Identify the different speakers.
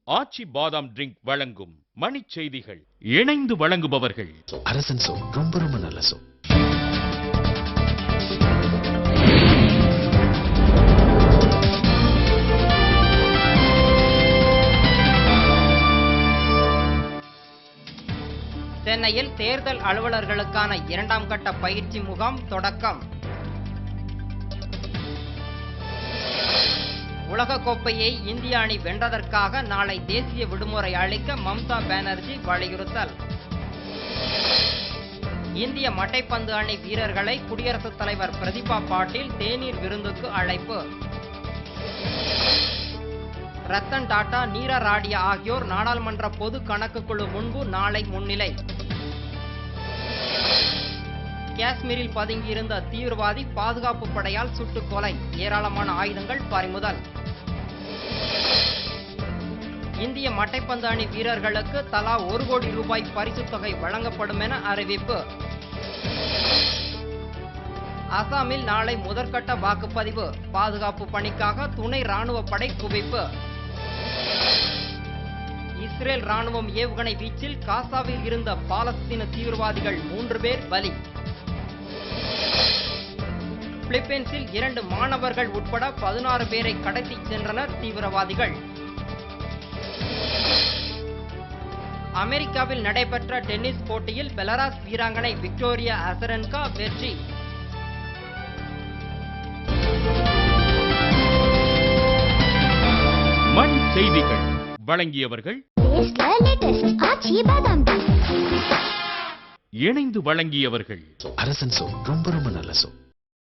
Speaker 1: ஆச்சி பாதாம் ட்ரிங்க் வழங்கும் மணிச் செய்திகள். இணைந்து வழங்குபவர்கள்
Speaker 2: அரசன் சோ, ரொம்ப ரொம்ப நல்ல சோ.
Speaker 3: சென்னையில் தேர்தல் அலுவலர்களுக்கான 2ஆம் கட்ட பயிற்சி முகாம் தொடக்கம். உலகக்கோப்பையை இந்திய அணி வென்றதற்காக நாளை தேசிய விடுமுறை அளிக்க மம்தா பானர்ஜி வலியுறுத்தல். இந்திய மட்டைப்பந்து அணி வீரர்களை குடியரசுத் தலைவர் பிரதிபா பாட்டீல் தேநீர் விருந்துக்கு அழைப்பு. ரத்தன் டாடா, நீரா ராடியா ஆகியோர் நாடாளுமன்ற பொது கணக்கு குழு முன்பு நாளை முன்னிலை. காஷ்மீரில் பதுங்கியிருந்த தீவிரவாதி பாதுகாப்பு படையால் சுட்டுக் கொலை. ஏராளமான ஆயுதங்கள் பறிமுதல். இந்திய மட்டைப்பந்து அணி வீரர்களுக்கு தலா 1 கோடி ரூபாய் பரிசுத் தொகை வழங்கப்படும் என அறிவிப்பு. அசாமில் நாளை முதற்கட்ட வாக்குப்பதிவு. பாதுகாப்பு பணிக்காக துணை ராணுவ படை குவிப்பு. இஸ்ரேல் ராணுவம் ஏவுகணை வீச்சில் காசாவில் இருந்த பாலஸ்தீன தீவிரவாதிகள் 3 பேர் பலி. பிலிப்பைன்ஸில் 2 மாணவர்கள் உட்பட 16 பேரை கடத்திச் சென்றனர் தீவிரவாதிகள். அமெரிக்காவில் நடைபெற்ற டென்னிஸ் போட்டியில் பெலாரஸ் வீராங்கனை விக்டோரியா அசரென்கா வெற்றி.
Speaker 1: மணிச் செய்திகள் வழங்கியவர்கள் இணைந்து வழங்கியவர்கள்
Speaker 2: அரசன் சோ, ரொம்ப ரொம்ப நல்ல சோ.